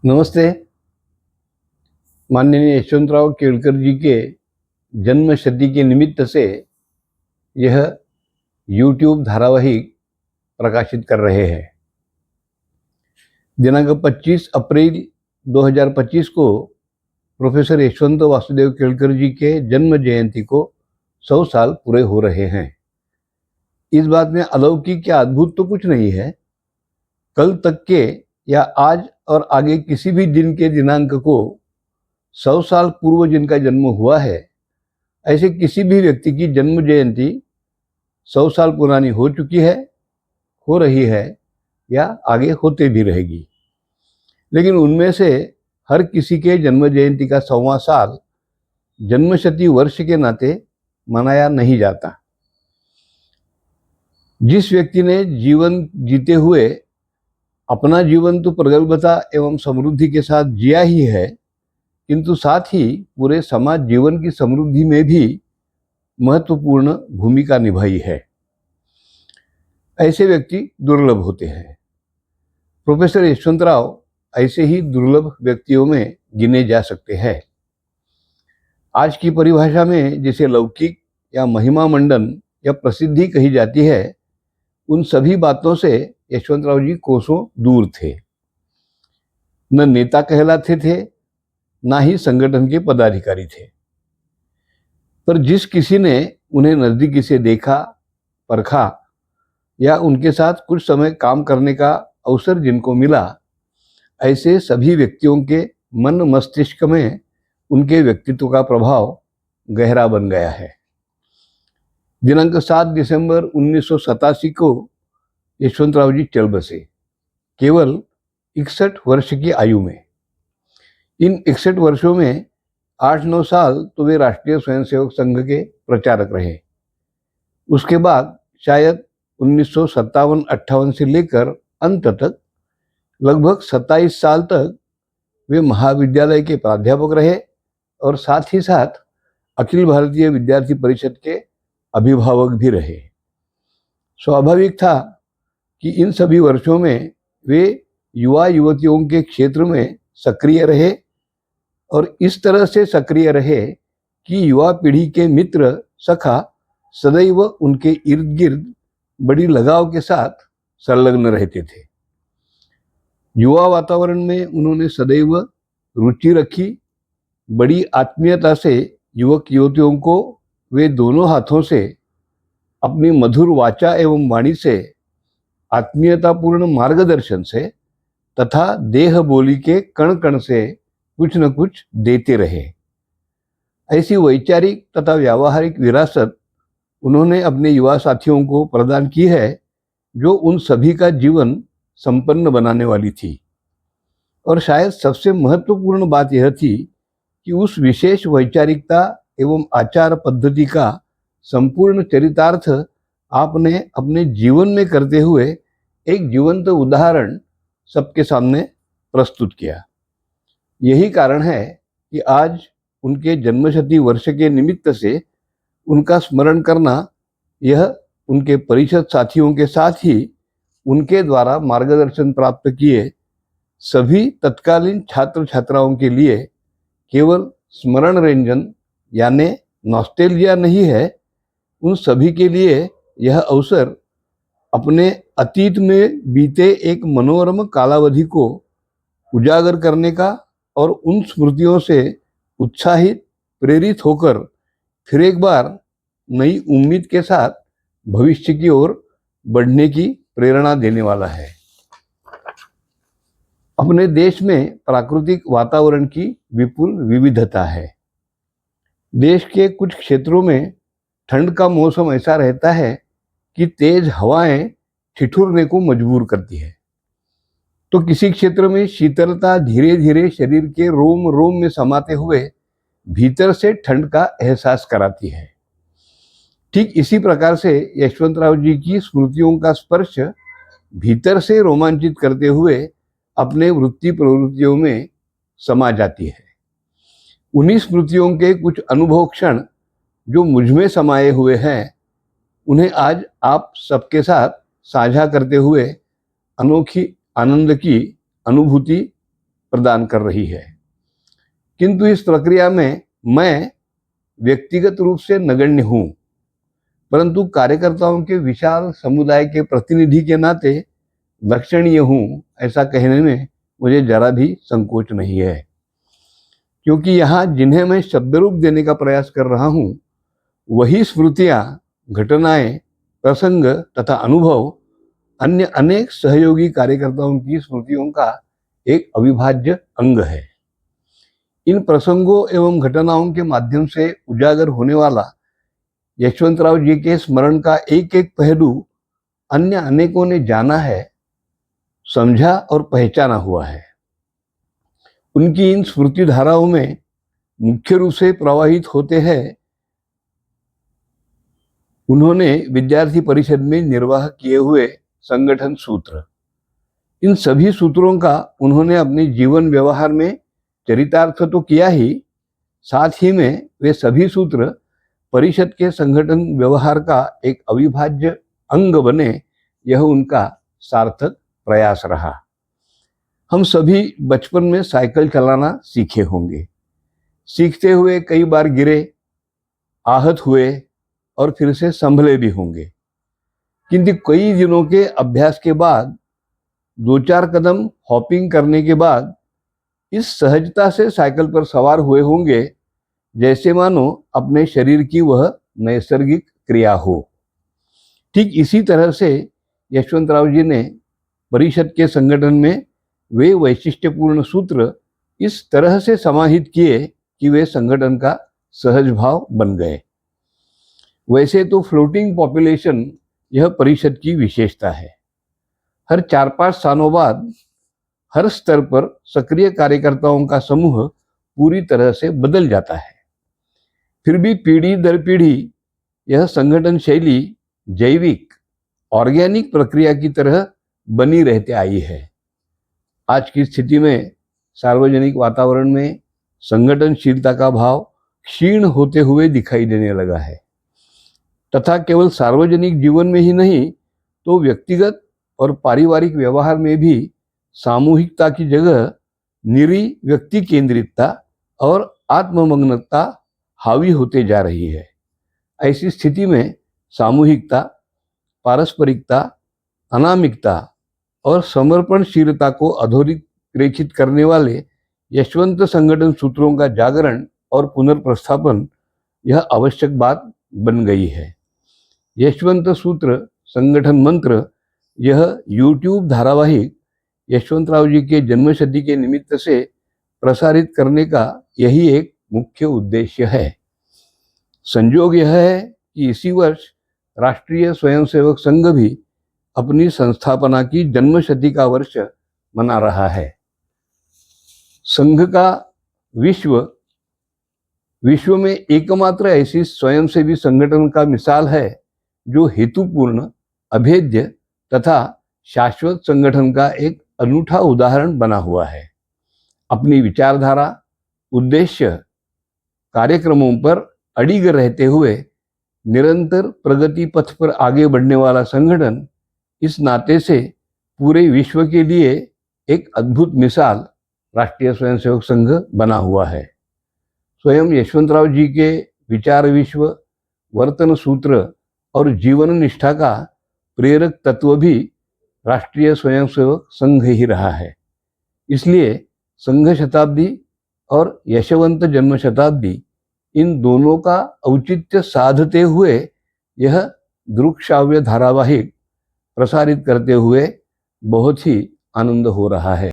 नमस्ते। माननीय यशवंतराव केळकर जी के जन्म शती के निमित्त से यह YouTube धारावाहिक प्रकाशित कर रहे हैं। दिनांक 25 अप्रैल 2025 को प्रोफेसर यशवंत वासुदेव केळकर जी के जन्म जयंती को 100 साल पूरे हो रहे हैं। इस बात में अलौकिक या अद्भुत तो कुछ नहीं है। कल तक के या आज और आगे किसी भी दिन के दिनांक को 100 साल पूर्व जिनका जन्म हुआ है, ऐसे किसी भी व्यक्ति की जन्म जयंती 100 साल पुरानी हो चुकी है, हो रही है या आगे होते भी रहेगी। लेकिन उनमें से हर किसी के जन्म जयंती का 100वां साल जन्मशती वर्ष के नाते मनाया नहीं जाता। जिस व्यक्ति ने जीवन जीते हुए अपना जीवन तो प्रगल्भता एवं समृद्धि के साथ जिया ही है, किंतु साथ ही पूरे समाज जीवन की समृद्धि में भी महत्वपूर्ण भूमिका निभाई है, ऐसे व्यक्ति दुर्लभ होते हैं। प्रोफेसर यशवंतराव ऐसे ही दुर्लभ व्यक्तियों में गिने जा सकते हैं। आज की परिभाषा में जिसे लौकिक या महिमा मंडन या प्रसिद्धि कही जाती है, उन सभी बातों से यशवंतराव जी कोसों दूर थे। न नेता कहलाते थे, ना ही संगठन के पदाधिकारी थे। पर जिस किसी ने उन्हें नजदीकी से देखा, परखा या उनके साथ कुछ समय काम करने का अवसर जिनको मिला, ऐसे सभी व्यक्तियों के मन मस्तिष्क में उनके व्यक्तित्व का प्रभाव गहरा बन गया है। दिनांक 7 दिसंबर 1987 को यशवंतराव जी चल बसे, केवल 61 वर्ष की आयु में। इन 61 वर्षों में 8-9 साल तो वे राष्ट्रीय स्वयंसेवक संघ के प्रचारक रहे। उसके बाद शायद 1957-58 से लेकर अंत तक लगभग 27 साल तक वे महाविद्यालय के प्राध्यापक रहे और साथ ही साथ अखिल भारतीय विद्यार्थी परिषद के अभिभावक भी रहे। स्वाभाविक था कि इन सभी वर्षों में वे युवा युवतियों के क्षेत्र में सक्रिय रहे और इस तरह से सक्रिय रहे कि युवा पीढ़ी के मित्र सखा सदैव उनके इर्द गिर्द बड़ी लगाव के साथ संलग्न रहते थे। युवा वातावरण में उन्होंने सदैव रुचि रखी। बड़ी आत्मीयता से युवक युवतियों को वे दोनों हाथों से अपनी मधुर वाचा एवं वाणी से, आत्मीयतापूर्ण मार्गदर्शन से तथा देह बोली के कण कण से कुछ न कुछ देते रहे। ऐसी वैचारिक तथा व्यावहारिक विरासत उन्होंने अपने युवा साथियों को प्रदान की है, जो उन सभी का जीवन संपन्न बनाने वाली थी। और शायद सबसे महत्वपूर्ण बात यह थी कि उस विशेष वैचारिकता एवं आचार पद्धति का संपूर्ण चरितार्थ आपने अपने जीवन में करते हुए एक जीवंत उदाहरण सबके सामने प्रस्तुत किया। यही कारण है कि आज उनके जन्मशती वर्ष के निमित्त से उनका स्मरण करना, यह उनके परिषद साथियों के साथ ही उनके द्वारा मार्गदर्शन प्राप्त किए सभी तत्कालीन छात्र छात्राओं के लिए केवल स्मरण रंजन यानी नॉस्टेल्जिया नहीं है, उन सभी के लिए यह अवसर अपने अतीत में बीते एक मनोरम कालावधि को उजागर करने का और उन स्मृतियों से उत्साहित प्रेरित होकर फिर एक बार नई उम्मीद के साथ भविष्य की ओर बढ़ने की प्रेरणा देने वाला है। अपने देश में प्राकृतिक वातावरण की विपुल विविधता है। देश के कुछ क्षेत्रों में ठंड का मौसम ऐसा रहता है कि तेज हवाएं ठिठुरने को मजबूर करती है, तो किसी क्षेत्र में शीतलता धीरे धीरे शरीर के रोम रोम में समाते हुए भीतर से ठंड का एहसास कराती है। ठीक इसी प्रकार से यशवंतराव जी की स्मृतियों का स्पर्श भीतर से रोमांचित करते हुए अपने वृत्ति प्रवृत्तियों में समा जाती है। उन्हीं स्मृतियों के कुछ अनुभव क्षण जो मुझमें समाये हुए हैं, उन्हें आज आप सबके साथ साझा करते हुए अनोखी आनंद की अनुभूति प्रदान कर रही है। किंतु इस प्रक्रिया में मैं व्यक्तिगत रूप से नगण्य हूँ, परंतु कार्यकर्ताओं के विशाल समुदाय के प्रतिनिधि के नाते लक्षणीय हूँ, ऐसा कहने में मुझे जरा भी संकोच नहीं है। क्योंकि यहाँ जिन्हें मैं शब्दरूप देने का प्रयास कर रहा हूँ, वही स्मृतियाँ, घटनाएं, प्रसंग तथा अनुभव अन्य अनेक सहयोगी कार्यकर्ताओं की स्मृतियों का एक अविभाज्य अंग है। इन प्रसंगों एवं घटनाओं के माध्यम से उजागर होने वाला यशवंतराव जी के स्मरण का एक एक पहलू अन्य अनेकों ने जाना है, समझा और पहचाना हुआ है। उनकी इन स्मृति धाराओं में मुख्य रूप से प्रवाहित होते हैं उन्होंने विद्यार्थी परिषद में निर्वाह किए हुए संगठन सूत्र। इन सभी सूत्रों का उन्होंने अपने जीवन व्यवहार में चरितार्थ तो किया ही, साथ ही में वे सभी सूत्र परिषद के संगठन व्यवहार का एक अविभाज्य अंग बने, यह उनका सार्थक प्रयास रहा। हम सभी बचपन में साइकिल चलाना सीखे होंगे। सीखते हुए कई बार गिरे, आहत हुए और फिर से संभले भी होंगे। किंतु कई दिनों के अभ्यास के बाद, 2-4 कदम हॉपिंग करने के बाद इस सहजता से साइकिल पर सवार हुए होंगे जैसे मानो अपने शरीर की वह नैसर्गिक क्रिया हो। ठीक इसी तरह से यशवंतराव जी ने परिषद के संगठन में वे वैशिष्ट्यपूर्ण सूत्र इस तरह से समाहित किए कि वे संगठन का सहज भाव बन गए। वैसे तो फ्लोटिंग पॉपुलेशन यह परिषद की विशेषता है। हर 4-5 सालों बाद हर स्तर पर सक्रिय कार्यकर्ताओं का समूह पूरी तरह से बदल जाता है। फिर भी पीढ़ी दर पीढ़ी यह संगठन शैली जैविक, ऑर्गेनिक प्रक्रिया की तरह बनी रहते आई है। आज की स्थिति में सार्वजनिक वातावरण में संगठनशीलता का भाव क्षीण होते हुए दिखाई देने लगा है तथा केवल सार्वजनिक जीवन में ही नहीं तो व्यक्तिगत और पारिवारिक व्यवहार में भी सामूहिकता की जगह निरी व्यक्ति केंद्रितता और आत्ममग्नता हावी होते जा रही है। ऐसी स्थिति में सामूहिकता, पारस्परिकता, अनामिकता और समर्पणशीलता को अधोरेखित करने वाले यशवंत संगठन सूत्रों का जागरण और पुनर्प्रस्थापन यह आवश्यक बात बन गई है। यशवंत सूत्र संगठन मंत्र यह YouTube धारावाहिक यशवंतराव जी के जन्मशती के निमित्त से प्रसारित करने का यही एक मुख्य उद्देश्य है। संयोग यह है कि इसी वर्ष राष्ट्रीय स्वयंसेवक संघ भी अपनी संस्थापना की जन्मशती का वर्ष मना रहा है। संघ का विश्व में एकमात्र ऐसी स्वयंसेवी संगठन का मिसाल है जो हेतुपूर्ण, अभेद्य तथा शाश्वत संगठन का एक अनूठा उदाहरण बना हुआ है। अपनी विचारधारा, उद्देश्य, कार्यक्रमों पर अडिग रहते हुए निरंतर प्रगति पथ पर आगे बढ़ने वाला संगठन इस नाते से पूरे विश्व के लिए एक अद्भुत मिसाल राष्ट्रीय स्वयंसेवक संघ बना हुआ है। स्वयं यशवंतराव जी के विचार विश्व, वर्तन सूत्र और जीवन निष्ठा का प्रेरक तत्व भी राष्ट्रीय स्वयंसेवक संघ ही रहा है। इसलिए संघ शताब्दी और यशवंत जन्म शताब्दी इन दोनों का औचित्य साधते हुए यह दृक्श्राव्य धारावाहिक प्रसारित करते हुए बहुत ही आनंद हो रहा है।